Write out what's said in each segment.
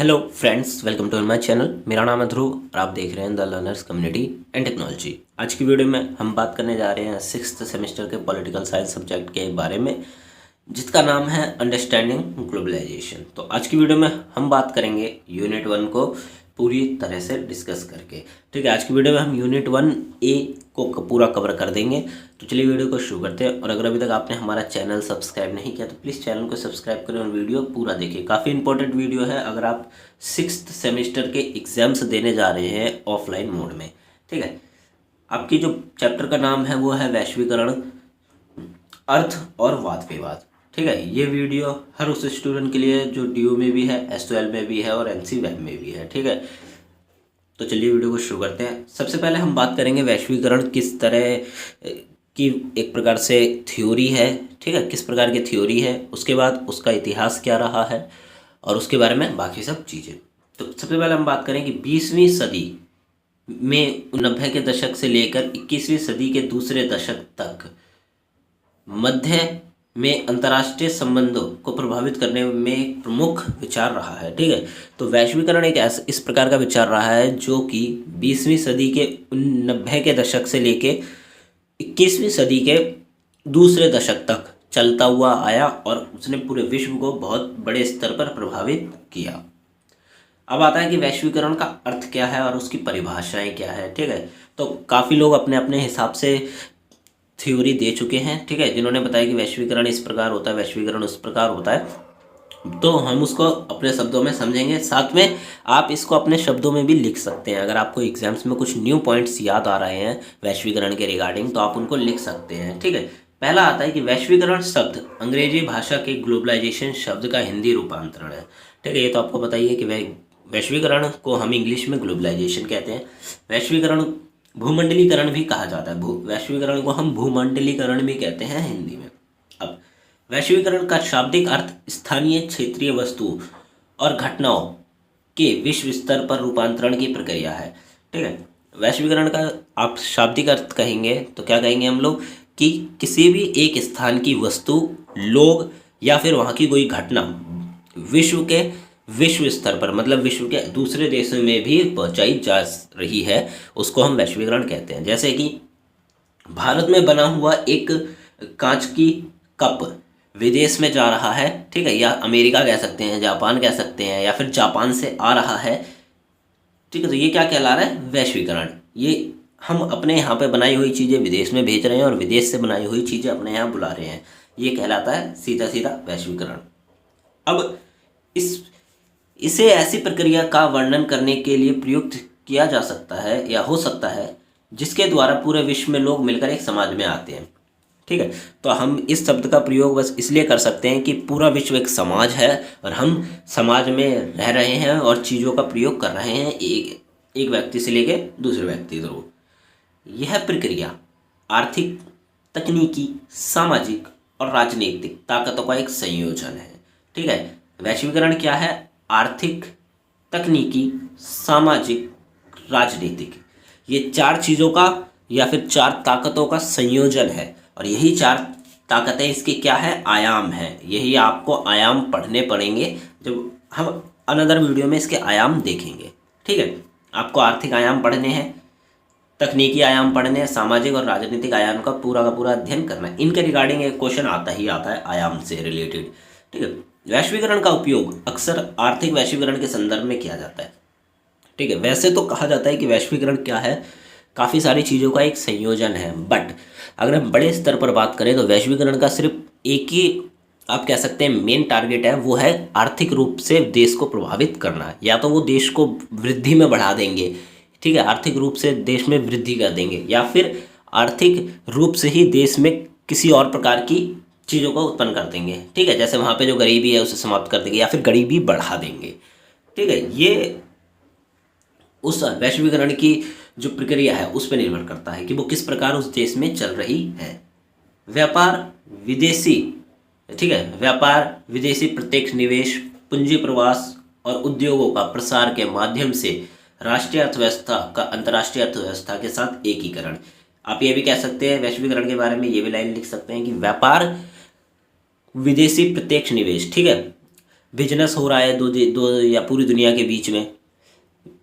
Hello friends, welcome to my channel. मेरा नाम है ध्रुव और आप देख रहे हैं the learners community and technology. आज की वीडियो में हम बात करने जा रहे हैं सिक्स्थ सेमेस्टर के पॉलिटिकल साइंस सब्जेक्ट के बारे में, जिसका नाम है अंडरस्टैंडिंग ग्लोबलाइजेशन। तो आज की वीडियो में हम बात करेंगे यूनिट 1 को पूरी तरह से डिस्कस करके। ठीक है, आज की वीडियो में हम यूनिट 1A को पूरा कवर कर देंगे। तो चलिए वीडियो को शुरू करते हैं। और अगर अभी तक आपने हमारा चैनल सब्सक्राइब नहीं किया तो प्लीज़ चैनल को सब्सक्राइब करें और वीडियो पूरा देखिए। काफ़ी इंपॉर्टेंट वीडियो है अगर आप सिक्स्थ सेमेस्टर के एग्जाम्स देने जा रहे हैं ऑफलाइन मोड में। ठीक है, आपकी जो चैप्टर का नाम है वो है वैश्वीकरण, अर्थ और वाद विवाद। ठीक है, ये वीडियो हर उस स्टूडेंट के लिए जो DU में भी है, SOL में भी है और NC वेब में भी है। ठीक है, तो चलिए वीडियो को शुरू करते हैं। सबसे पहले हम बात करेंगे वैश्वीकरण किस तरह की एक प्रकार से थ्योरी है। ठीक है, किस प्रकार की थ्योरी है, उसके बाद उसका इतिहास क्या रहा है और उसके बारे में बाकी सब चीज़ें। तो सबसे पहले हम बात करें कि 20वीं सदी में 90 के दशक से लेकर 21वीं सदी के दूसरे दशक तक मध्य में अंतर्राष्ट्रीय संबंधों को प्रभावित करने में एक प्रमुख विचार रहा है। ठीक है, तो वैश्वीकरण एक इस प्रकार का विचार रहा है जो कि 20वीं सदी के 90 के दशक से लेके 21वीं सदी के दूसरे दशक तक चलता हुआ आया और उसने पूरे विश्व को बहुत बड़े स्तर पर प्रभावित किया। अब आता है कि वैश्वीकरण का अर्थ क्या है और उसकी परिभाषाएं क्या है। ठीक है, तो काफ़ी लोग अपने अपने हिसाब से थ्योरी दे चुके हैं। ठीक है, जिन्होंने बताया कि वैश्वीकरण इस प्रकार होता है, वैश्वीकरण उस प्रकार होता है। तो हम उसको अपने शब्दों में समझेंगे, साथ में आप इसको अपने शब्दों में भी लिख सकते हैं। अगर आपको एग्जाम्स में कुछ न्यू पॉइंट्स याद आ रहे हैं वैश्वीकरण के रिगार्डिंग तो आप उनको लिख सकते हैं। ठीक है, पहला आता है कि वैश्वीकरण शब्द अंग्रेजी भाषा के ग्लोबलाइजेशन शब्द का हिंदी रूपांतरण है। ठीक है, ये तो आपको बताइए कि वैश्वीकरण को हम इंग्लिश में ग्लोबलाइजेशन कहते हैं। वैश्वीकरण भूमंडलीकरण भी कहा जाता है। वैश्वीकरण को हम भूमंडलीकरण भी कहते हैं हिंदी में। अब वैश्वीकरण का शाब्दिक अर्थ स्थानीय क्षेत्रीय वस्तुओं और घटनाओं के विश्व स्तर पर रूपांतरण की प्रक्रिया है। ठीक है, वैश्वीकरण का आप शाब्दिक अर्थ कहेंगे तो क्या कहेंगे हम लोग कि किसी भी एक स्थान की वस्तु, लोग या फिर वहाँ की कोई घटना विश्व स्तर पर, मतलब विश्व के दूसरे देशों में भी पहुंचाई जा रही है, उसको हम वैश्वीकरण कहते हैं। जैसे कि भारत में बना हुआ एक कांच की कप विदेश में जा रहा है। ठीक है, या अमेरिका कह सकते हैं, जापान कह सकते हैं, या फिर जापान से आ रहा है। ठीक है, तो ये क्या कहला रहा है? वैश्वीकरण। ये हम अपने यहाँ पे बनाई हुई चीज़ें विदेश में भेज रहे हैं और विदेश से बनाई हुई चीज़ें अपने यहाँ बुला रहे हैं। ये कहलाता है सीधा सीधा वैश्वीकरण। अब इसे ऐसी प्रक्रिया का वर्णन करने के लिए प्रयुक्त किया जा सकता है या हो सकता है जिसके द्वारा पूरे विश्व में लोग मिलकर एक समाज में आते हैं। ठीक है, तो हम इस शब्द का प्रयोग बस इसलिए कर सकते हैं कि पूरा विश्व एक समाज है और हम समाज में रह रहे हैं और चीज़ों का प्रयोग कर रहे हैं एक व्यक्ति से लेके दूसरे व्यक्ति तक। यह प्रक्रिया आर्थिक, तकनीकी, सामाजिक और राजनीतिक ताकतों का एक संयोजन है। ठीक है, वैश्वीकरण क्या है? आर्थिक, तकनीकी, सामाजिक, राजनीतिक, ये चार चीज़ों का या फिर चार ताकतों का संयोजन है। और यही चार ताकतें इसके क्या है? आयाम है। यही आपको आयाम पढ़ने पड़ेंगे जब हम अनदर वीडियो में इसके आयाम देखेंगे। ठीक है, आपको आर्थिक आयाम पढ़ने हैं, तकनीकी आयाम पढ़ने हैं, सामाजिक और राजनीतिक आयाम का पूरा अध्ययन करना है। इनके रिगार्डिंग एक क्वेश्चन आता ही आता है आयाम से रिलेटेड। ठीक है, वैश्वीकरण का उपयोग अक्सर आर्थिक वैश्वीकरण के संदर्भ में किया जाता है। ठीक है, वैसे तो कहा जाता है कि वैश्वीकरण क्या है? काफ़ी सारी चीज़ों का एक संयोजन है, बट अगर हम बड़े स्तर पर बात करें तो वैश्वीकरण का सिर्फ एक ही आप कह सकते हैं मेन टारगेट है, वो है आर्थिक रूप से देश को प्रभावित करना। या तो वो देश को वृद्धि में बढ़ा देंगे, ठीक है, आर्थिक रूप से देश में वृद्धि कर देंगे, या फिर आर्थिक रूप से ही देश में किसी और प्रकार की चीज़ों को उत्पन्न कर देंगे। ठीक है, जैसे वहाँ पे जो गरीबी है उसे समाप्त कर देंगे या फिर गरीबी बढ़ा देंगे। ठीक है, ये उस वैश्वीकरण की जो प्रक्रिया है उस पर निर्भर करता है कि वो किस प्रकार उस देश में चल रही है। व्यापार, विदेशी, ठीक है, व्यापार, विदेशी प्रत्यक्ष निवेश, पूंजी प्रवास और उद्योगों का प्रसार के माध्यम से राष्ट्रीय अर्थव्यवस्था का अंतर्राष्ट्रीय अर्थव्यवस्था के साथ एकीकरण। आप ये भी कह सकते हैं वैश्वीकरण के बारे में, ये भी लाइन लिख सकते हैं कि व्यापार, विदेशी प्रत्यक्ष निवेश, ठीक है, बिजनेस हो रहा है दो या पूरी दुनिया के बीच में,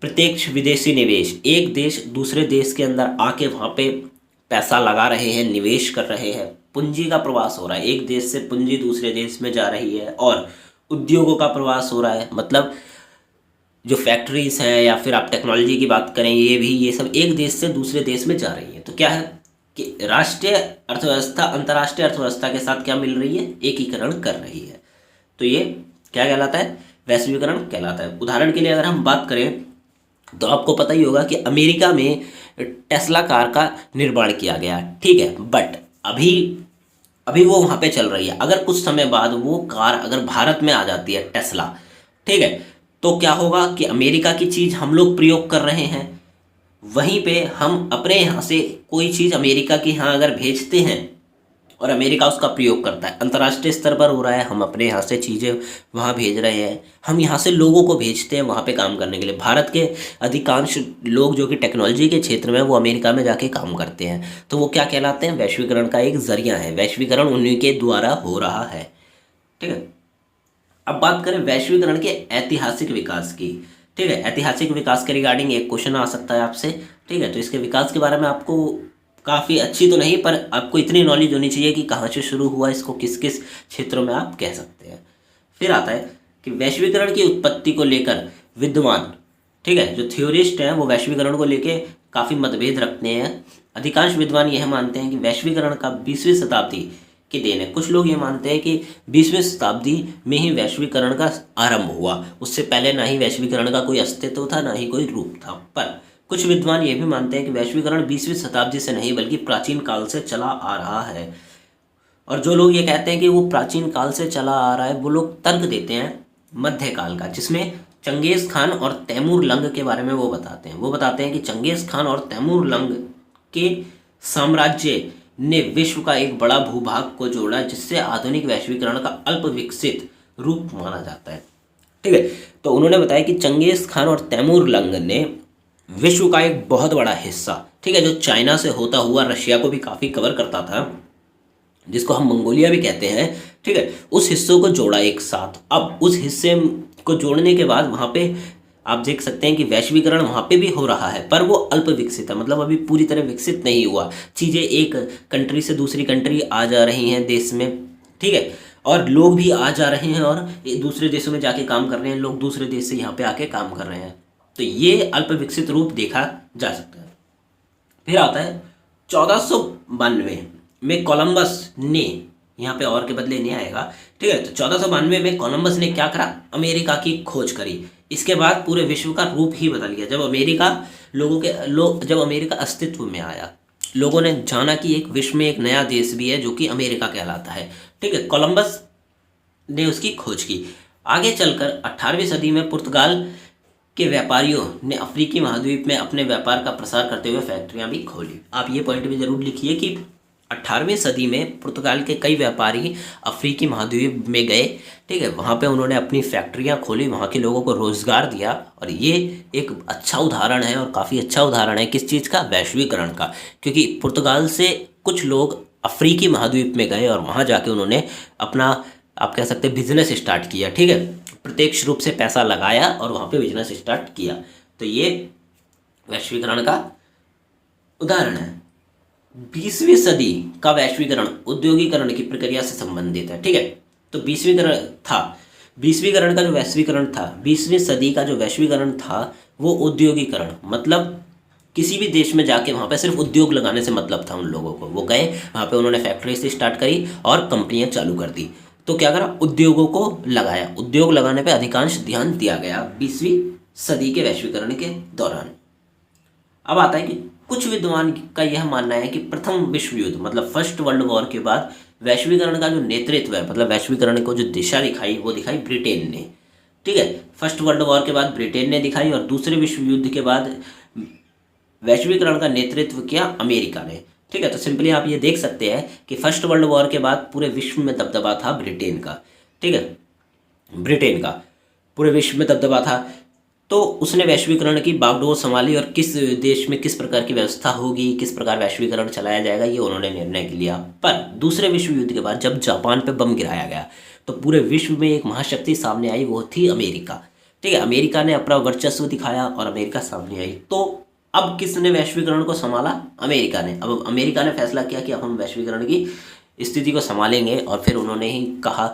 प्रत्यक्ष विदेशी निवेश, एक देश दूसरे देश के अंदर आके वहाँ पे पैसा लगा रहे हैं, निवेश कर रहे हैं, पूंजी का प्रवास हो रहा है, एक देश से पूंजी दूसरे देश में जा रही है, और उद्योगों का प्रवास हो रहा है। मतलब जो फैक्ट्रीज हैं या फिर आप टेक्नोलॉजी की बात करें, ये सब एक देश से दूसरे देश में जा रही है। तो क्या है कि राष्ट्रीय अर्थव्यवस्था अंतर्राष्ट्रीय अर्थव्यवस्था के साथ क्या मिल रही है, एकीकरण कर रही है। तो ये क्या कहलाता है, वैश्वीकरण कहलाता है। उदाहरण के लिए अगर हम बात करें तो आपको पता ही होगा कि अमेरिका में टेस्ला कार का निर्माण किया गया, ठीक है, बट अभी अभी वो वहाँ पे चल रही है। अगर कुछ समय बाद वो कार अगर भारत में आ जाती है टेस्ला, ठीक है, तो क्या होगा कि अमेरिका की चीज़ हम लोग प्रयोग कर रहे हैं, वहीं पे हम अपने यहाँ से कोई चीज़ अमेरिका के यहाँ अगर भेजते हैं और अमेरिका उसका प्रयोग करता है, अंतर्राष्ट्रीय स्तर पर हो रहा है, हम अपने यहाँ से चीज़ें वहाँ भेज रहे हैं, हम यहाँ से लोगों को भेजते हैं वहाँ पे काम करने के लिए। भारत के अधिकांश लोग जो कि टेक्नोलॉजी के क्षेत्र में, वो अमेरिका में जाके काम करते हैं। तो वो क्या कहलाते हैं, वैश्वीकरण का एक जरिया है, वैश्वीकरण उन्हीं के द्वारा हो रहा है, ठीक है। अब बात करें वैश्वीकरण के ऐतिहासिक विकास की, ठीक है, ऐतिहासिक विकास के रिगार्डिंग एक क्वेश्चन आ सकता है आपसे, ठीक है। तो इसके विकास के बारे में आपको काफ़ी अच्छी तो नहीं, पर आपको इतनी नॉलेज होनी चाहिए कि कहाँ से शुरू हुआ, इसको किस किस क्षेत्रों में आप कह सकते हैं। फिर आता है कि वैश्वीकरण की उत्पत्ति को लेकर विद्वान, ठीक है, जो थ्योरिस्ट हैं वो वैश्वीकरण को लेकर काफ़ी मतभेद रखते हैं। अधिकांश विद्वान यह मानते हैं कि वैश्वीकरण का 20वीं शताब्दी की देन है। कुछ लोग ये मानते हैं कि 20वीं शताब्दी में ही वैश्वीकरण का आरंभ हुआ, उससे पहले ना ही वैश्वीकरण का कोई अस्तित्व था, ना ही कोई रूप था। पर कुछ विद्वान ये भी मानते हैं कि वैश्वीकरण 20वीं शताब्दी से नहीं बल्कि प्राचीन काल से चला आ रहा है। और जो लोग ये कहते हैं कि वो प्राचीन काल से चला आ रहा है, वो लोग तर्क देते हैं मध्यकाल का, जिसमें चंगेज खान और तैमूर लंग के बारे में वो बताते हैं। वो बताते हैं कि चंगेज खान और तैमूर लंग के साम्राज्य ने विश्व का एक बड़ा भूभाग को जोड़ा, जिससे आधुनिक वैश्वीकरण का अल्प विकसित रूप माना जाता है, ठीक है। तो उन्होंने बताया कि चंगेज खान और तैमूर लंग ने विश्व का एक बहुत बड़ा हिस्सा, ठीक है, जो चाइना से होता हुआ रशिया को भी काफ़ी कवर करता था, जिसको हम मंगोलिया भी कहते हैं, ठीक है, उस हिस्सों को जोड़ा एक साथ। अब उस हिस्से को जोड़ने के बाद वहाँ पे आप देख सकते हैं कि वैश्वीकरण वहाँ पे भी हो रहा है, पर वो अल्प विकसित है, मतलब अभी पूरी तरह विकसित नहीं हुआ। चीज़ें एक कंट्री से दूसरी कंट्री आ जा रही हैं देश में, ठीक है, और लोग भी आ जा रहे हैं और दूसरे देशों में जाके काम कर रहे हैं, लोग दूसरे देश से यहाँ पे आके काम कर रहे हैं। तो ये अल्प विकसित रूप देखा जा सकता है। फिर आता है 1492 में कोलंबस ने, यहाँ पे और के बदले नहीं आएगा, ठीक है। तो 1492 में कोलंबस ने क्या करा, अमेरिका की खोज करी। इसके बाद पूरे विश्व का रूप ही बदल गया। जब अमेरिका जब अमेरिका अस्तित्व में आया, लोगों ने जाना कि एक विश्व में एक नया देश भी है जो कि अमेरिका कहलाता है, ठीक है। कोलंबस ने उसकी खोज की। आगे चलकर 18वीं सदी में पुर्तगाल के व्यापारियों ने अफ्रीकी महाद्वीप में अपने व्यापार का प्रसार करते हुए फैक्ट्रियां भी खोली। आप ये पॉइंट भी जरूर लिखिए कि 18वीं सदी में पुर्तगाल के कई व्यापारी अफ्रीकी महाद्वीप में गए, ठीक है, वहाँ पे उन्होंने अपनी फैक्ट्रियाँ खोली, वहाँ के लोगों को रोज़गार दिया। और ये एक अच्छा उदाहरण है और काफ़ी अच्छा उदाहरण है किस चीज़ का, वैश्वीकरण का, क्योंकि पुर्तगाल से कुछ लोग अफ्रीकी महाद्वीप में गए और वहाँ जाके उन्होंने अपना, आप कह सकते हैं, बिजनेस स्टार्ट किया, ठीक है, प्रत्यक्ष रूप से पैसा लगाया और वहाँ पे बिजनेस स्टार्ट किया। तो ये वैश्वीकरण का उदाहरण है। 20वीं सदी का वैश्वीकरण औद्योगिकरण की प्रक्रिया से संबंधित है, ठीक है। तो 20वीं का जो वैश्वीकरण था, 20वीं सदी का जो वैश्वीकरण था, वो औद्योगिकरण, मतलब किसी भी देश में जाके वहाँ पे सिर्फ उद्योग लगाने से मतलब था उन लोगों को। वो गए वहाँ पे, उन्होंने फैक्ट्री से स्टार्ट करी और कंपनियाँ चालू कर दी। तो क्या करा, उद्योगों को लगाया, उद्योग लगाने पे अधिकांश ध्यान दिया गया 20वीं सदी के वैश्वीकरण के दौरान। अब आता है कि कुछ विद्वान का यह मानना है कि प्रथम विश्व युद्ध, मतलब फर्स्ट वर्ल्ड वॉर के बाद वैश्वीकरण का जो नेतृत्व है, मतलब वैश्वीकरण को जो दिशा दिखाई, वो दिखाई ब्रिटेन ने, ठीक है। फर्स्ट वर्ल्ड वॉर के बाद ब्रिटेन ने दिखाई और दूसरे विश्व युद्ध के बाद वैश्वीकरण का नेतृत्व किया अमेरिका ने, ठीक है। तो सिंपली आप ये देख सकते हैं कि फर्स्ट वर्ल्ड वॉर के बाद पूरे विश्व में दबदबा था ब्रिटेन का, ठीक है, ब्रिटेन का पूरे विश्व में दबदबा था। तो उसने वैश्वीकरण की बागडोर संभाली और किस देश में किस प्रकार की व्यवस्था होगी, किस प्रकार वैश्वीकरण चलाया जाएगा, ये उन्होंने निर्णय लिया। पर दूसरे विश्व युद्ध के बाद जब जापान पे बम गिराया गया, तो पूरे विश्व में एक महाशक्ति सामने आई, वो थी अमेरिका। ठीक है, अमेरिका ने अपना वर्चस्व दिखाया और अमेरिका सामने आई। तो अब किसने वैश्वीकरण को संभाला? अमेरिका ने। अब अमेरिका ने फैसला किया कि अब हम वैश्वीकरण की स्थिति को संभालेंगे, और फिर उन्होंने ही कहा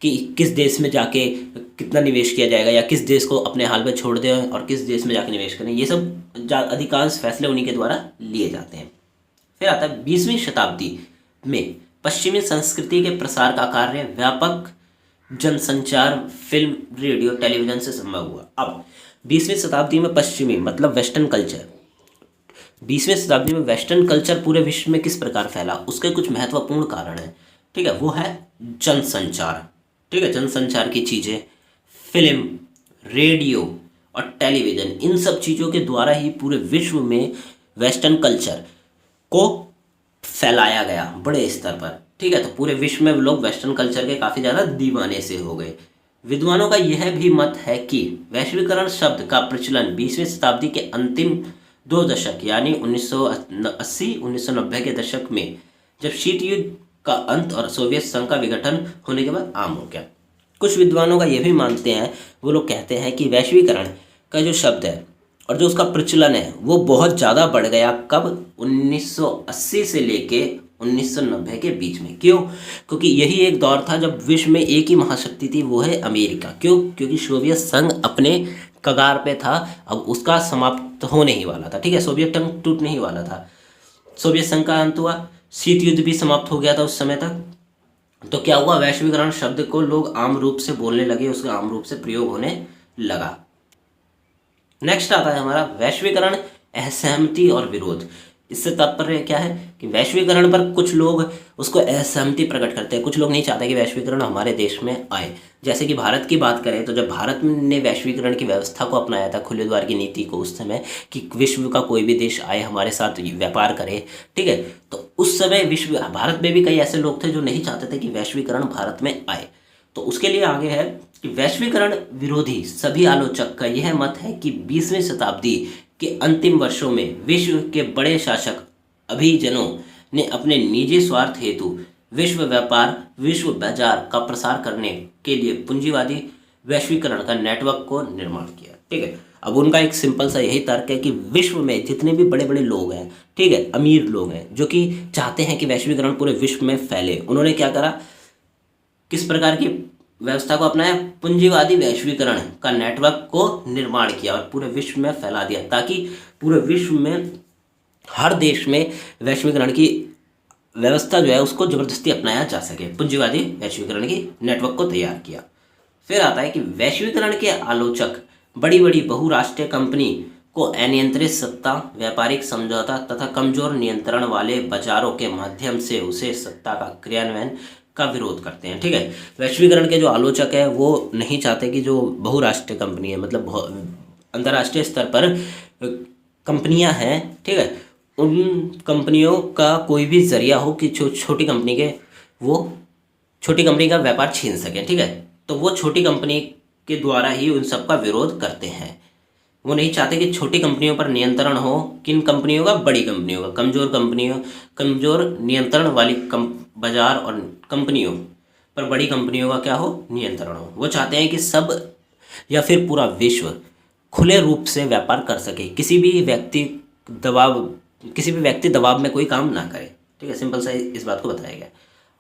कि किस देश में जाके कितना निवेश किया जाएगा, या किस देश को अपने हाल में छोड़ दें और किस देश में जाके निवेश करें। ये सब अधिकांश फैसले उन्हीं के द्वारा लिए जाते हैं। फिर आता है 20वीं शताब्दी में पश्चिमी संस्कृति के प्रसार का कार्य व्यापक जनसंचार, फिल्म, रेडियो, टेलीविजन से संभव हुआ। अब 20वीं शताब्दी में पश्चिमी मतलब वेस्टर्न कल्चर, 20वीं शताब्दी में वेस्टर्न कल्चर पूरे विश्व में किस प्रकार फैला, उसके कुछ महत्वपूर्ण कारण हैं। ठीक है, वो है जनसंचार। ठीक है, जनसंचार की चीज़ें, फिल्म, रेडियो और टेलीविज़न, इन सब चीज़ों के द्वारा ही पूरे विश्व में वेस्टर्न कल्चर को फैलाया गया बड़े स्तर पर। ठीक है, तो पूरे विश्व में लोग वेस्टर्न कल्चर के काफ़ी ज़्यादा दीवाने से हो गए। विद्वानों का यह भी मत है कि वैश्वीकरण शब्द का प्रचलन 20वीं शताब्दी के अंतिम 2 दशक यानी 1980-1990 के दशक में, जब शीत युद्ध का अंत और सोवियत संघ का विघटन होने के बाद आम हो गया। कुछ विद्वानों का यह भी मानते हैं, वो लोग कहते हैं कि वैश्वीकरण का जो शब्द है और जो उसका प्रचलन है वो बहुत ज़्यादा बढ़ गया। कब? 1980 से लेके 1990 के बीच में। क्यों? क्योंकि यही एक दौर था जब विश्व में एक ही महाशक्ति थी, वो है अमेरिका। क्यों? क्योंकि सोवियत संघ अपने कगार पे था, अब उसका समाप्त होने ही वाला था। ठीक है, सोवियत संघ टूटने ही वाला था, सोवियत संघ का अंत हुआ, शीत युद्ध भी समाप्त हो गया था उस समय तक। तो क्या हुआ? वैश्वीकरण शब्द को लोग आम रूप से बोलने लगे, उसका आम रूप से प्रयोग होने लगा। नेक्स्ट आता है हमारा वैश्वीकरण, असहमति और विरोध। इससे तात्पर्य क्या है कि वैश्वीकरण पर कुछ लोग उसको असहमति प्रकट करते हैं, कुछ लोग नहीं चाहते कि वैश्वीकरण हमारे देश में आए। जैसे कि भारत की बात करें तो जब भारत ने वैश्वीकरण की व्यवस्था को अपनाया था, खुले द्वार की नीति को, उस समय कि विश्व का कोई भी देश आए हमारे साथ व्यापार करे, ठीक है, तो उस समय भारत में भी कई ऐसे लोग थे जो नहीं चाहते थे कि वैश्वीकरण भारत में आए। तो उसके लिए आगे है कि वैश्वीकरण विरोधी सभी आलोचक का यह मत है कि 20वीं शताब्दी के अंतिम वर्षों में विश्व के बड़े शासक अभिजनों ने अपने निजी स्वार्थ हेतु विश्व व्यापार, विश्व बाजार का प्रसार करने के लिए पूंजीवादी वैश्वीकरण का नेटवर्क को निर्माण किया। ठीक है, अब उनका एक सिंपल सा यही तर्क है कि विश्व में जितने भी बड़े बड़े लोग हैं, ठीक है, अमीर लोग हैं, जो कि चाहते हैं कि वैश्वीकरण पूरे विश्व में फैले, उन्होंने क्या करा, किस प्रकार की व्यवस्था को अपनाया? पूंजीवादी वैश्वीकरण का नेटवर्क को निर्माण किया और पूरे विश्व में फैला दिया, ताकि पूरे विश्व में हर देश में वैश्वीकरण की व्यवस्था जो है उसको जबरदस्ती अपनाया जा सके। पूंजीवादी वैश्वीकरण की नेटवर्क को तैयार किया। फिर आता है कि वैश्वीकरण के आलोचक बड़ी बड़ी बहुराष्ट्रीय कंपनी को अनियंत्रित सत्ता, व्यापारिक समझौता तथा कमजोर नियंत्रण वाले बाजारों के माध्यम से उसे सत्ता का क्रियान्वयन का विरोध करते हैं। ठीक है, वैश्वीकरण के जो आलोचक है वो नहीं चाहते कि जो बहुराष्ट्रीय कंपनी है, मतलब अंतर्राष्ट्रीय स्तर पर कंपनियां हैं, ठीक है, उन कंपनियों का कोई भी जरिया हो कि छोटी कंपनी के वो छोटी कंपनी का व्यापार छीन सकें। ठीक है, तो वो छोटी कंपनी के द्वारा ही उन सब का विरोध करते हैं। वो नहीं चाहते कि छोटी कंपनियों पर नियंत्रण हो। किन कंपनियों का? बड़ी कंपनियों का। कमजोर नियंत्रण वाली बाजार और कंपनियों पर बड़ी कंपनियों का क्या हो? नियंत्रण हो। वो चाहते हैं कि सब या फिर पूरा विश्व खुले रूप से व्यापार कर सके, किसी भी व्यक्ति दबाव में कोई काम ना करे। ठीक है, सिंपल सा इस बात को बताया गया।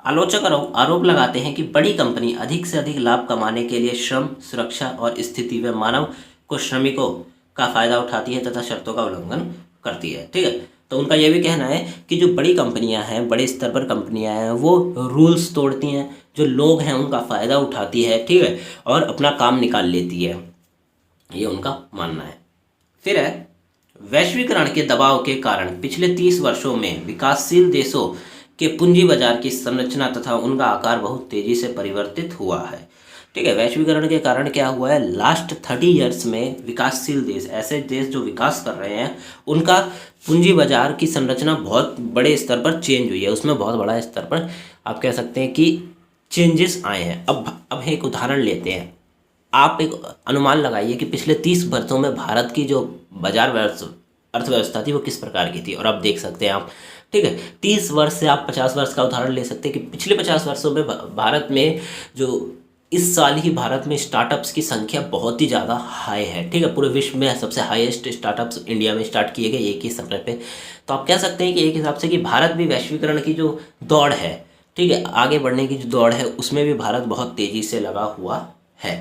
आलोचक आरोप लगाते हैं कि बड़ी कंपनी अधिक से अधिक लाभ कमाने के लिए श्रम, सुरक्षा और स्थिति व मानव को श्रमिकों का फायदा उठाती है तथा शर्तों का उल्लंघन करती है। ठीक है, तो उनका यह भी कहना है कि जो बड़ी कंपनियां हैं, बड़े स्तर पर कंपनियां हैं, वो रूल्स तोड़ती हैं, जो लोग हैं उनका फ़ायदा उठाती है, ठीक है, और अपना काम निकाल लेती है, ये उनका मानना है। फिर है वैश्वीकरण के दबाव के कारण पिछले 30 वर्षों में विकासशील देशों के पूंजी बाजार की संरचना तथा उनका आकार बहुत तेजी से परिवर्तित हुआ है। ठीक है, वैश्वीकरण के कारण क्या हुआ है, लास्ट 30 ईयर्स में विकासशील देश, ऐसे देश जो विकास कर रहे हैं, उनका पूंजी बाजार की संरचना बहुत बड़े स्तर पर चेंज हुई है। उसमें बहुत बड़ा स्तर पर आप कह सकते हैं कि चेंजेस आए हैं। अब एक उदाहरण लेते हैं। आप एक अनुमान लगाइए कि पिछले 30 वर्षों में भारत की जो बाजार अर्थव्यवस्था थी वो किस प्रकार की थी, और आप देख सकते हैं आप, ठीक है, 30 वर्ष से आप 50 वर्ष का उदाहरण ले सकते हैं कि पिछले 50 वर्षों में भारत में जो इस साल ही भारत में स्टार्टअप्स की संख्या बहुत ही ज़्यादा हाई है। ठीक है, पूरे विश्व में सबसे हाईएस्ट स्टार्टअप्स इंडिया में स्टार्ट किए गए एक ही समय पे। तो आप कह सकते हैं कि एक हिसाब से कि भारत भी वैश्वीकरण की जो दौड़ है, ठीक है, आगे बढ़ने की जो दौड़ है, उसमें भी भारत बहुत तेज़ी से लगा हुआ है।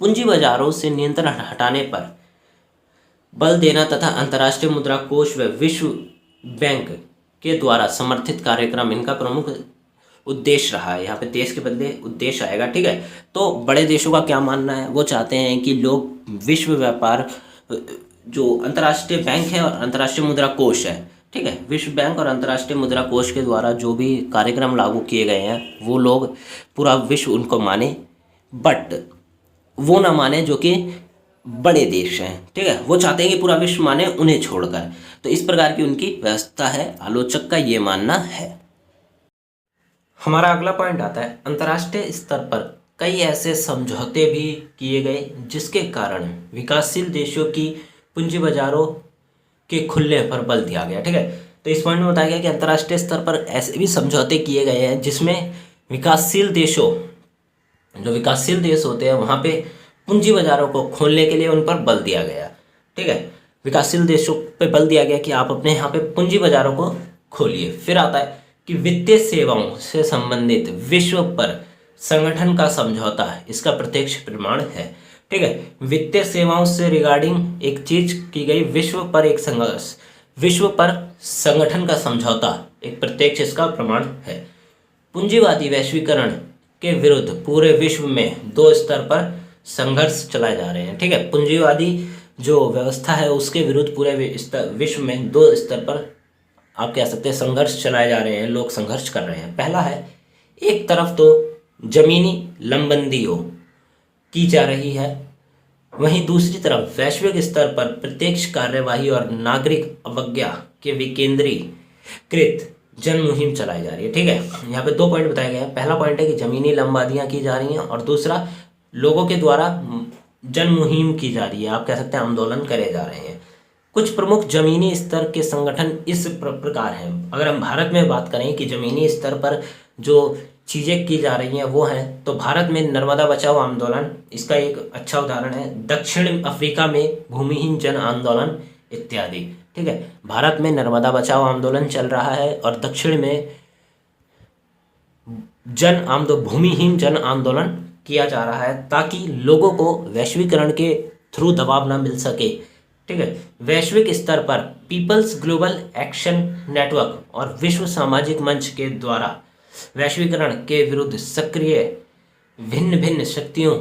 पूंजी बाजारों से नियंत्रण हटाने पर बल देना तथा अंतर्राष्ट्रीय मुद्रा कोष व विश्व बैंक के द्वारा समर्थित कार्यक्रम इनका प्रमुख उद्देश्य रहा है। यहाँ पे देश के बदले उद्देश्य आएगा। ठीक है, तो बड़े देशों का क्या मानना है, वो चाहते हैं कि लोग विश्व व्यापार, जो अंतर्राष्ट्रीय बैंक है और अंतर्राष्ट्रीय मुद्रा कोष है, ठीक है, विश्व बैंक और अंतर्राष्ट्रीय मुद्रा कोष के द्वारा जो भी कार्यक्रम लागू किए गए हैं वो लोग पूरा विश्व उनको माने, बट वो ना माने जो कि बड़े देश हैं। ठीक है, वो चाहते हैं कि पूरा विश्व माने उन्हें छोड़कर। तो इस प्रकार की उनकी व्यवस्था है, आलोचक का ये मानना है। हमारा अगला पॉइंट आता है, अंतर्राष्ट्रीय स्तर पर कई ऐसे समझौते भी किए गए जिसके कारण विकासशील देशों की पूंजी बाजारों के खुलने पर बल दिया गया। ठीक है, तो इस पॉइंट में बताया गया कि अंतर्राष्ट्रीय स्तर पर ऐसे भी समझौते किए गए हैं जिसमें विकासशील देशों, जो विकासशील देश होते हैं वहाँ पे पूंजी बाजारों को खोलने के लिए उन पर बल दिया गया। ठीक है, विकासशील देशों पे बल दिया गया कि आप अपने यहाँ पे पूंजी बाजारों को खोलिए। फिर आता है कि वित्तीय सेवाओं से संबंधित विश्व पर संगठन का समझौता इसका प्रत्यक्ष प्रमाण है। ठीक है, वित्तीय सेवाओं से रिगार्डिंग एक चीज की गई, विश्व पर संगठन का समझौता एक प्रत्यक्ष इसका प्रमाण है। पूंजीवादी वैश्वीकरण के विरुद्ध पूरे विश्व में दो स्तर पर संघर्ष चलाए जा रहे हैं। ठीक है, पूंजीवादी जो व्यवस्था है उसके विरुद्ध पूरे विश्व में दो स्तर पर आप कह सकते हैं संघर्ष चलाए जा रहे हैं, लोग संघर्ष कर रहे हैं। पहला है, एक तरफ तो जमीनी लंबबंदियों की जा रही है, वहीं दूसरी तरफ वैश्विक स्तर पर प्रत्यक्ष कार्यवाही और नागरिक अवज्ञा के विकेंद्रीकृत जन मुहिम चलाई जा रही है। ठीक है, यहाँ पे दो पॉइंट बताए गए हैं। पहला पॉइंट है कि जमीनी लंबादियाँ की जा रही हैं और दूसरा लोगों के द्वारा जन मुहिम की जा रही है, आप कह सकते हैं आंदोलन करे जा रहे हैं। कुछ प्रमुख जमीनी स्तर के संगठन इस प्रकार हैं। अगर हम भारत में बात करें कि जमीनी स्तर पर जो चीज़ें की जा रही हैं वो हैं, तो भारत में नर्मदा बचाओ आंदोलन इसका एक अच्छा उदाहरण है, दक्षिण अफ्रीका में भूमिहीन जन आंदोलन इत्यादि। ठीक है, भारत में नर्मदा बचाओ आंदोलन चल रहा है और दक्षिण में भूमिहीन जन आंदोलन किया जा रहा है ताकि लोगों को वैश्वीकरण के थ्रू दबाव ना मिल सके। ठीक है, वैश्विक स्तर पर पीपल्स ग्लोबल एक्शन नेटवर्क और विश्व सामाजिक मंच के द्वारा वैश्वीकरण के विरुद्ध सक्रिय भिन्न भिन्न शक्तियों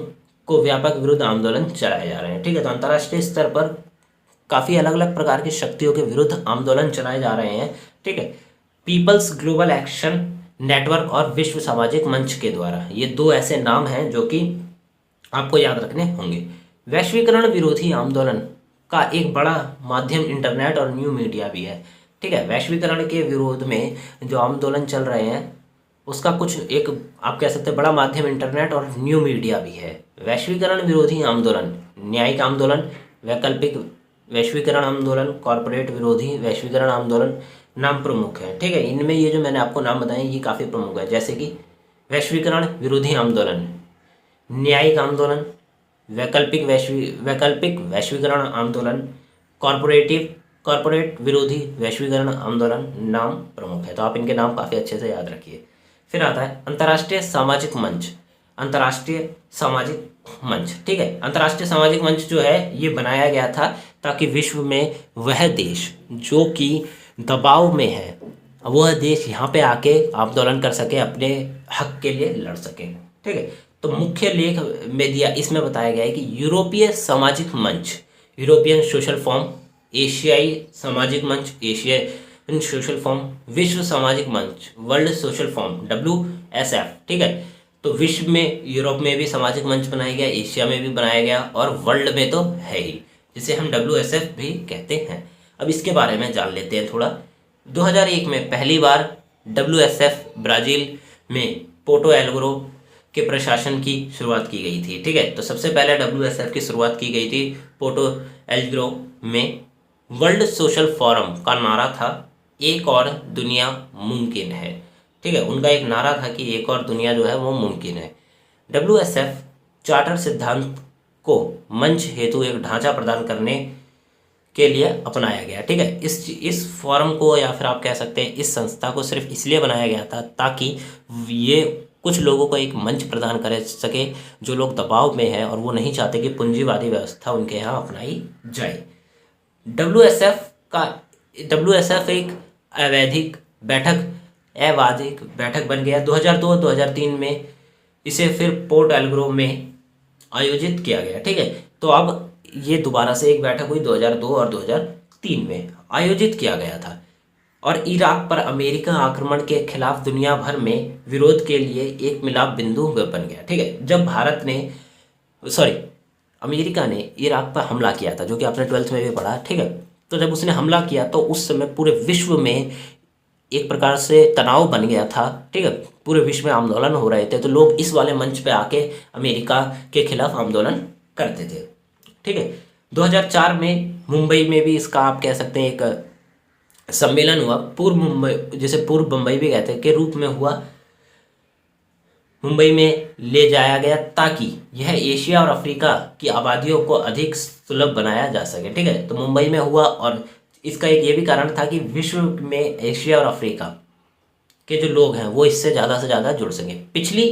को व्यापक विरुद्ध आंदोलन चलाए जा रहे हैं। ठीक है, तो अंतर्राष्ट्रीय स्तर पर काफ़ी अलग अलग प्रकार की शक्तियों के विरुद्ध आंदोलन चलाए जा रहे हैं। ठीक है, पीपल्स ग्लोबल एक्शन नेटवर्क और विश्व सामाजिक मंच के द्वारा, ये दो ऐसे नाम हैं जो कि आपको याद रखने होंगे। वैश्वीकरण विरोधी आंदोलन का एक बड़ा माध्यम इंटरनेट और न्यू मीडिया भी है। ठीक है, वैश्वीकरण के विरोध में जो आंदोलन चल रहे हैं उसका कुछ एक आप कह सकते हैं बड़ा माध्यम इंटरनेट और न्यू मीडिया भी है। वैश्वीकरण विरोधी आंदोलन, न्यायिक आंदोलन, वैकल्पिक वैश्वीकरण आंदोलन, कॉरपोरेट विरोधी वैश्वीकरण आंदोलन नाम प्रमुख है। ठीक है, इनमें ये जो मैंने आपको नाम बताए ये काफ़ी प्रमुख है, जैसे कि वैश्वीकरण विरोधी आंदोलन, न्यायिक आंदोलन, वैकल्पिक वैश्वीकरण आंदोलन, कॉरपोरेट विरोधी वैश्वीकरण आंदोलन नाम प्रमुख है। तो आप इनके नाम काफ़ी अच्छे से याद रखिए। फिर आता है अंतर्राष्ट्रीय सामाजिक मंच। अंतर्राष्ट्रीय सामाजिक मंच, ठीक है, अंतर्राष्ट्रीय सामाजिक मंच जो है ये बनाया गया था ताकि विश्व में वह देश जो कि दबाव में है वह देश यहाँ पे आके आंदोलन कर सके, अपने हक के लिए लड़ सके। ठीक है, तो मुख्य लेख में दिया इसमें बताया गया है कि यूरोपीय सामाजिक मंच, यूरोपियन सोशल फॉर्म, एशियाई सामाजिक मंच, एशियन सोशल फॉर्म, विश्व सामाजिक मंच, वर्ल्ड सोशल फॉर्म WSF। ठीक है, तो विश्व में यूरोप में भी सामाजिक मंच बनाया गया, एशिया में भी बनाया गया और वर्ल्ड में तो है ही, जिसे हम WSF भी कहते हैं। अब इसके बारे में जान लेते हैं थोड़ा। 2001 में पहली बार WSF ब्राज़ील में पोर्टो एलेग्रे के प्रशासन की शुरुआत की गई थी। ठीक है, तो सबसे पहले WSF की शुरुआत की गई थी पोर्टो एलेग्रे में। वर्ल्ड सोशल फोरम का नारा था एक और दुनिया मुमकिन है। ठीक है, उनका एक नारा था कि एक और दुनिया जो है वो मुमकिन है। WSF चार्टर सिद्धांत को मंच हेतु एक ढांचा प्रदान करने के लिए अपनाया गया। ठीक है, इस फोरम को या फिर आप कह सकते हैं इस संस्था को सिर्फ इसलिए बनाया गया था ताकि ये कुछ लोगों को एक मंच प्रदान कर सके जो लोग दबाव में हैं और वो नहीं चाहते कि पूंजीवादी व्यवस्था उनके यहाँ अपनाई जाए। WSF एक अवैधिक बैठक बन गया। 2002-2003 में इसे फिर पोर्ट एल्ग्रो में आयोजित किया गया। ठीक है, तो अब ये दोबारा से एक बैठक हुई 2002 और 2003 में आयोजित किया गया था और इराक पर अमेरिका आक्रमण के खिलाफ दुनिया भर में विरोध के लिए एक मिलाप बिंदु बन गया। ठीक है, जब अमेरिका ने इराक पर हमला किया था, जो कि आपने 12th में भी पढ़ा। ठीक है, तो जब उसने हमला किया तो उस समय पूरे विश्व में एक प्रकार से तनाव बन गया था। ठीक है, पूरे विश्व में आंदोलन हो रहे थे, तो लोग इस वाले मंच पे आके अमेरिका के खिलाफ आंदोलन करते थे। ठीक है, 2004 में मुंबई में भी इसका आप कह सकते हैं एक सम्मेलन हुआ, पूर्व मुंबई, जिसे पूर्व बम्बई भी कहते हैं, के रूप में हुआ, मुंबई में ले जाया गया ताकि यह एशिया और अफ्रीका की आबादियों को अधिक सुलभ बनाया जा सके। ठीक है, तो मुंबई में हुआ और इसका एक ये भी कारण था कि विश्व में एशिया और अफ्रीका के जो लोग हैं वो इससे ज़्यादा से ज़्यादा जुड़ सकें। पिछली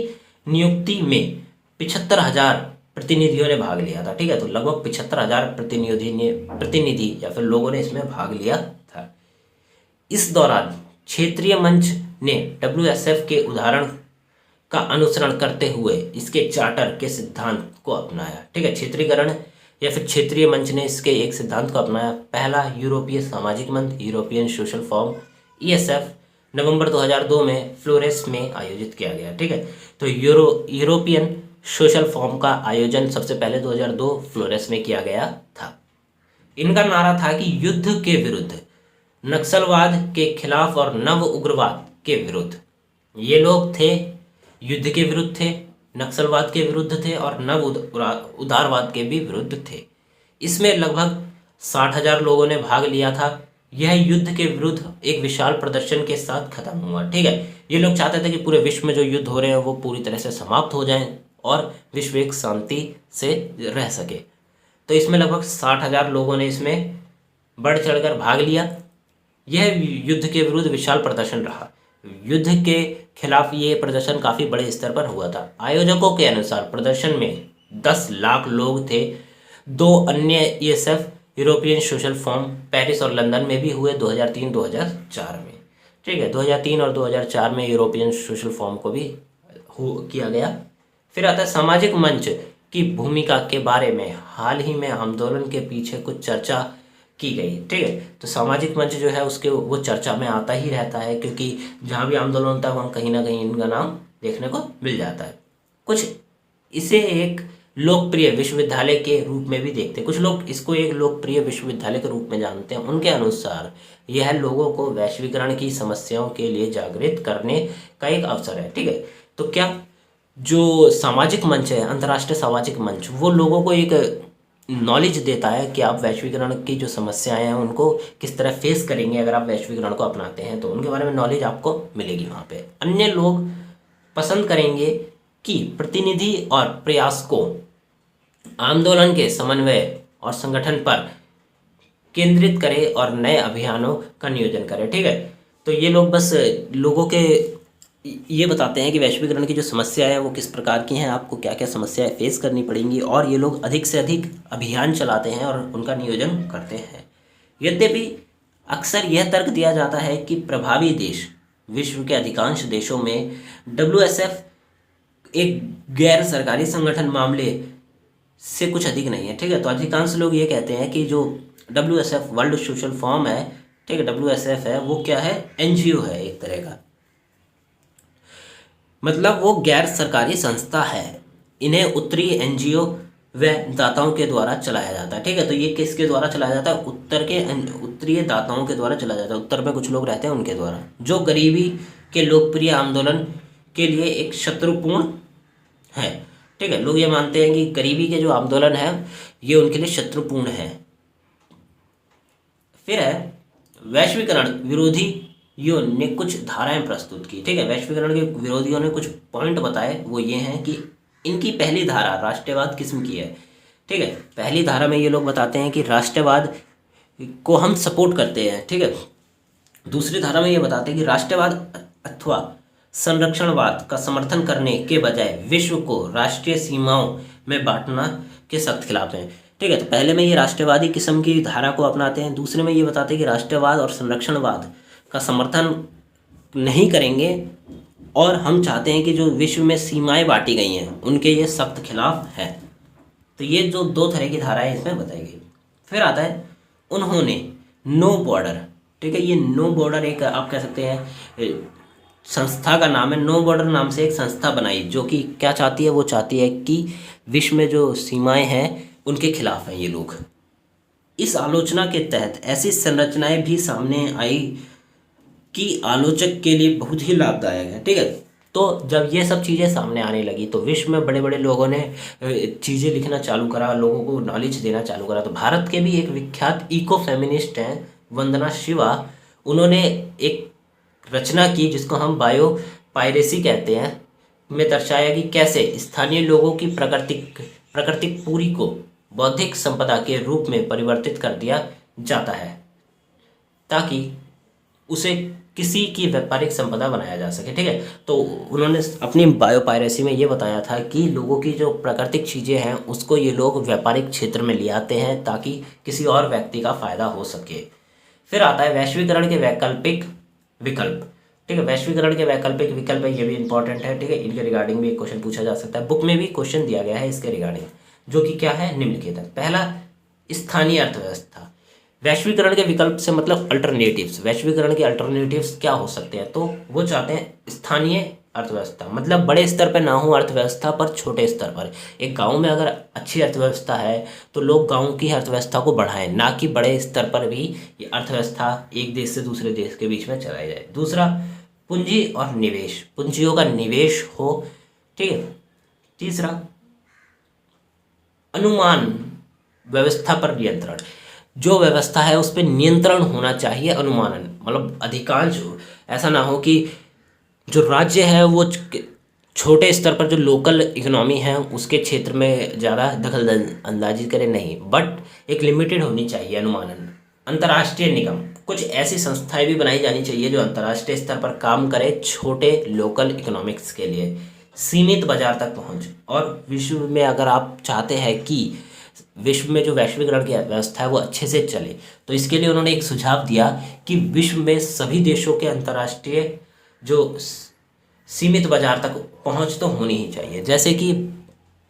नियुक्ति में 75,000 प्रतिनिधियों ने भाग लिया था। ठीक है, तो लगभग 75,000 प्रतिनिधि या फिर लोगों ने इसमें भाग लिया था। इस दौरान क्षेत्रीय मंच ने WSF के उदाहरण का अनुसरण करते हुए इसके चार्टर के सिद्धांत को अपनाया। ठीक है, क्षेत्रीकरण या फिर क्षेत्रीय मंच ने इसके एक सिद्धांत को अपनाया। पहला यूरोपीय सामाजिक मंच, यूरोपियन सोशल फोरम ESF, नवंबर 2002 में फ्लोरेंस में आयोजित किया गया। ठीक है, तो यूरोपियन सोशल फोरम का आयोजन सबसे पहले 2002 फ्लोरेंस में किया गया था। इनका नारा था कि युद्ध के विरुद्ध, नक्सलवाद के खिलाफ और नव उग्रवाद के विरुद्ध। ये लोग थे, युद्ध के विरुद्ध थे, नक्सलवाद के विरुद्ध थे और नव उदारवाद के भी विरुद्ध थे। इसमें लगभग 60,000 लोगों ने भाग लिया था। यह युद्ध के विरुद्ध एक विशाल प्रदर्शन के साथ खत्म हुआ। ठीक है, ये लोग चाहते थे कि पूरे विश्व में जो युद्ध हो रहे हैं वो पूरी तरह से समाप्त हो जाएं और विश्व एक शांति से रह सके। तो इसमें लगभग 60,000 लोगों ने इसमें बढ़ चढ़कर भाग लिया। यह युद्ध के विरुद्ध विशाल प्रदर्शन रहा। युद्ध के खिलाफ ये प्रदर्शन काफ़ी बड़े स्तर पर हुआ था। आयोजकों के अनुसार प्रदर्शन में 10 लाख लोग थे। 2 अन्य ESF European social forum Paris और लंदन में भी हुए 2003-2004 में। ठीक है, 2003 और 2004 में यूरोपियन सोशल फोरम को भी किया गया। फिर आता है सामाजिक मंच की भूमिका के बारे में हाल ही में आंदोलन के पीछे कुछ चर्चा की गई। ठीक है, तो सामाजिक मंच जो है उसके वो चर्चा में आता ही रहता है, क्योंकि जहाँ भी आंदोलन होता है वहाँ कहीं ना कहीं इनका नाम देखने को मिल जाता है। कुछ इसे एक लोकप्रिय विश्वविद्यालय के रूप में भी देखते हैं, कुछ लोग इसको एक लोकप्रिय विश्वविद्यालय के रूप में जानते हैं। उनके अनुसार यह लोगों को वैश्वीकरण की समस्याओं के लिए जागृत करने का एक अवसर है। ठीक है, तो क्या जो सामाजिक मंच है, अंतर्राष्ट्रीय सामाजिक मंच, वो लोगों को एक नॉलेज देता है कि आप वैश्वीकरण की जो समस्याएं हैं उनको किस तरह फेस करेंगे। अगर आप वैश्वीकरण को अपनाते हैं तो उनके बारे में नॉलेज आपको मिलेगी वहाँ पे। अन्य लोग पसंद करेंगे कि प्रतिनिधि और प्रयास को आंदोलन के समन्वय और संगठन पर केंद्रित करें और नए अभियानों का नियोजन करें। ठीक है, तो ये लोग बस लोगों के ये बताते हैं कि वैश्वीकरण की जो समस्या है वो किस प्रकार की हैं, आपको क्या क्या समस्याएं फेस करनी पड़ेंगी, और ये लोग अधिक से अधिक अभियान चलाते हैं और उनका नियोजन करते हैं। यद्यपि अक्सर यह तर्क दिया जाता है कि प्रभावी देश, विश्व के अधिकांश देशों में WSF एक गैर सरकारी संगठन मामले से कुछ अधिक नहीं है। ठीक है, तो अधिकांश लोग ये कहते हैं कि जो WSF वर्ल्ड सोशल फोरम है, ठीक है, WSF है, वो क्या है, NGO है एक तरह का, मतलब वो गैर सरकारी संस्था है। इन्हें उत्तरी NGO व दाताओं के द्वारा चलाया जाता है। ठीक है, तो ये किसके द्वारा चलाया जाता है, उत्तरीय दाताओं के द्वारा चलाया जाता है। उत्तर में कुछ लोग रहते हैं उनके द्वारा, जो गरीबी के लोकप्रिय आंदोलन के लिए एक शत्रुपूर्ण है। ठीक है, लोग ये मानते हैं कि गरीबी के जो आंदोलन है ये उनके लिए शत्रुपूर्ण है। फिर है वैश्वीकरण विरोधियों ने कुछ धाराएं प्रस्तुत की। ठीक है, वैश्वीकरण के विरोधियों ने कुछ पॉइंट बताए, वो ये हैं कि इनकी पहली धारा राष्ट्रवाद किस्म की है, ठीक है। पहली धारा में ये लोग बताते हैं कि राष्ट्रवाद को हम सपोर्ट करते हैं, ठीक है। दूसरी धारा में ये बताते हैं कि राष्ट्रवाद अथवा संरक्षणवाद का समर्थन करने के बजाय विश्व को राष्ट्रीय सीमाओं में बांटना के सख्त खिलाफ हैं, ठीक है। तो पहले में ये राष्ट्रवादी किस्म की धारा को अपनाते हैं, दूसरे में ये बताते हैं कि राष्ट्रवाद और संरक्षणवाद का समर्थन नहीं करेंगे और हम चाहते हैं कि जो विश्व में सीमाएं बांटी गई हैं उनके ये सख्त खिलाफ है। तो ये जो दो तरह की धाराएं इसमें बताई गई। फिर आता है उन्होंने नो बॉर्डर, ठीक है। ये नो बॉर्डर एक आप कह सकते हैं संस्था का नाम है। नो बॉर्डर नाम से एक संस्था बनाई जो कि क्या चाहती है, वो चाहती है कि विश्व में जो सीमाएं हैं उनके खिलाफ हैं ये लोग। इस आलोचना के तहत ऐसी संरचनाएं भी सामने आई कि आलोचक के लिए बहुत ही लाभदायक है, ठीक है। तो जब ये सब चीज़ें सामने आने लगी तो विश्व में बड़े बड़े लोगों ने चीज़ें लिखना चालू करा, लोगों को नॉलेज देना चालू करा। तो भारत के भी एक विख्यात इको फेमिनिस्ट हैं वंदना शिवा, उन्होंने एक रचना की जिसको हम बायो पायरेसी कहते हैं, में दर्शाया कि कैसे स्थानीय लोगों की प्राकृतिक पूरी को बौद्धिक संपदा के रूप में परिवर्तित कर दिया जाता है ताकि उसे किसी की व्यापारिक संपदा बनाया जा सके, ठीक है। तो उन्होंने अपनी बायोपायरेसी में ये बताया था कि लोगों की जो प्राकृतिक चीज़ें हैं उसको ये लोग व्यापारिक क्षेत्र में ले आते हैं ताकि किसी और व्यक्ति का फायदा हो सके। फिर आता है वैश्वीकरण के वैकल्पिक विकल्प, ठीक है। वैश्वीकरण के वैकल्पिक विकल्प है, ये भी इंपॉर्टेंट है, ठीक है। इनके रिगार्डिंग भी एक क्वेश्चन पूछा जा सकता है, बुक में भी क्वेश्चन दिया गया है इसके रिगार्डिंग, जो कि क्या है निम्नलिखित है। पहला, स्थानीय अर्थव्यवस्था। वैश्वीकरण के विकल्प से मतलब अल्टरनेटिव्स, वैश्वीकरण के अल्टरनेटिव्स क्या हो सकते हैं, तो वो चाहते हैं स्थानीय अर्थव्यवस्था, मतलब बड़े स्तर पर ना हो अर्थव्यवस्था पर छोटे स्तर पर। एक गांव में अगर अच्छी अर्थव्यवस्था है तो लोग गांव की अर्थव्यवस्था को बढ़ाएं, ना कि बड़े स्तर पर भी ये अर्थव्यवस्था एक देश से दूसरे देश के बीच में चलाई जाए। दूसरा, पूंजी और निवेश, पूंजियों का निवेश हो, ठीक है। तीसरा, अनुमान व्यवस्था पर नियंत्रण, जो व्यवस्था है उस पर नियंत्रण होना चाहिए, अनुमानन मतलब अधिकांश ऐसा ना हो कि जो राज्य है वो छोटे स्तर पर जो लोकल इकोनॉमी है उसके क्षेत्र में ज़्यादा दखल अंदाजी करे, नहीं, बट एक लिमिटेड होनी चाहिए अनुमानन। अंतर्राष्ट्रीय निगम, कुछ ऐसी संस्थाएं भी बनाई जानी चाहिए जो अंतर्राष्ट्रीय स्तर पर काम करे छोटे लोकल इकोनॉमिक्स के लिए। सीमित बाजार तक पहुंच, और विश्व में अगर आप चाहते हैं कि विश्व में जो वैश्वीकरण की व्यवस्था है वो अच्छे से चले तो इसके लिए उन्होंने एक सुझाव दिया कि विश्व में सभी देशों के अंतर्राष्ट्रीय जो सीमित बाजार तक पहुंच तो होनी ही चाहिए। जैसे कि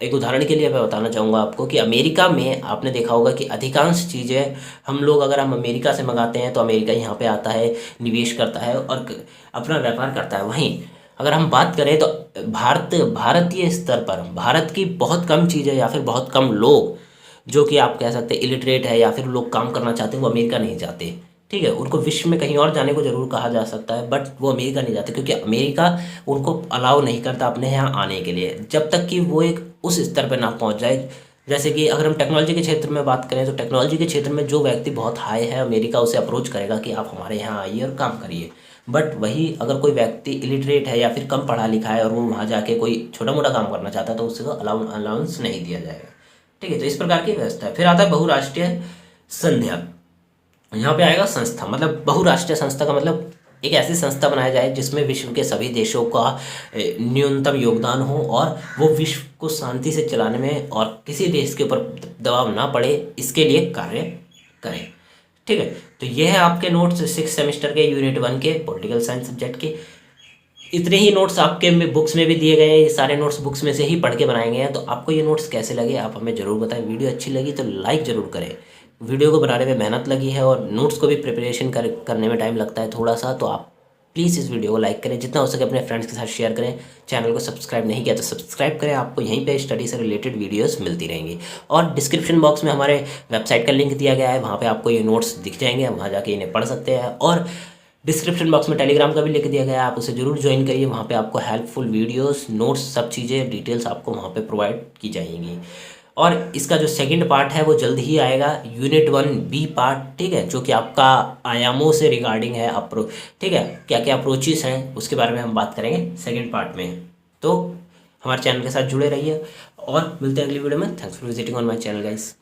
एक उदाहरण के लिए मैं बताना चाहूँगा आपको कि अमेरिका में आपने देखा होगा कि अधिकांश चीज़ें हम लोग अगर हम अमेरिका से मंगाते हैं तो अमेरिका यहाँ पे आता है, निवेश करता है और अपना व्यापार करता है। वहीं अगर हम बात करें तो भारतीय स्तर पर भारत की बहुत कम चीज़ें या फिर बहुत कम लोग जो कि आप कह सकते हैं इलिटरेट है या फिर लोग काम करना चाहते हैं वो अमेरिका नहीं जाते, ठीक है। उनको विश्व में कहीं और जाने को जरूर कहा जा सकता है बट वो अमेरिका नहीं जाते क्योंकि अमेरिका उनको अलाउ नहीं करता अपने यहाँ आने के लिए जब तक कि वो एक उस स्तर पर ना पहुँच जाए। जैसे कि अगर हम टेक्नोलॉजी के क्षेत्र में बात करें तो टेक्नोलॉजी के क्षेत्र में जो व्यक्ति बहुत हाई है अमेरिका उसे अप्रोच करेगा कि आप हमारे यहाँ आइए और काम करिए। बट वही अगर कोई व्यक्ति इलिटरेट है या फिर कम पढ़ा लिखा है और वो वहाँ जाके कोई छोटा मोटा काम करना चाहता है तो उसको अलाउंस नहीं दिया जाएगा, ठीक है। तो इस प्रकार की व्यवस्था है। फिर आता है बहुराष्ट्रीय संध्या, यहाँ पे आएगा संस्था, मतलब बहुराष्ट्रीय संस्था का मतलब एक ऐसी संस्था बनाया जाए जिसमें विश्व के सभी देशों का न्यूनतम योगदान हो और वो विश्व को शांति से चलाने में और किसी देश के ऊपर दबाव ना पड़े इसके लिए कार्य करें, ठीक है। तो ये है आपके नोट्स 6 सेमेस्टर के यूनिट 1 के पॉलिटिकल साइंस सब्जेक्ट के। इतने ही नोट्स आपके बुक्स में भी दिए गए हैं, ये सारे नोट्स बुक्स में से ही पढ़ के बनाए गए हैं। तो आपको ये नोट्स कैसे लगे आप हमें ज़रूर बताएं। वीडियो अच्छी लगी तो लाइक ज़रूर करें। वीडियो को बनाने में मेहनत लगी है और नोट्स को भी प्रिपरेशन करने में टाइम लगता है थोड़ा सा, तो आप प्लीज़ इस वीडियो को लाइक करें, जितना हो सके अपने फ्रेंड्स के साथ शेयर करें। चैनल को सब्सक्राइब नहीं किया तो सब्सक्राइब करें, आपको यहीं पे स्टडी से रिलेटेड वीडियोस मिलती रहेंगी। और डिस्क्रिप्शन बॉक्स में हमारे वेबसाइट का लिंक दिया गया है, वहाँ पे आपको ये नोट्स दिख जाएंगे, वहाँ जाके इन्हें पढ़ सकते हैं। और डिस्क्रिप्शन बॉक्स में टेलीग्राम का भी लिंक दिया गया है, आप उसे जरूर ज्वाइन करिए। वहाँ पे आपको हेल्पफुल वीडियोस, नोट्स, सब चीज़ें, डिटेल्स आपको वहाँ पे प्रोवाइड की जाएंगी। और इसका जो सेकंड पार्ट है वो जल्द ही आएगा, यूनिट 1B पार्ट, ठीक है, जो कि आपका आयामों से रिगार्डिंग है, ठीक है, क्या क्या अप्रोचेस हैं उसके बारे में हम बात करेंगे सेकंड पार्ट में। तो हमारे चैनल के साथ जुड़े रहिए और मिलते हैं अगली वीडियो में। Thanks for visiting on my channel guys.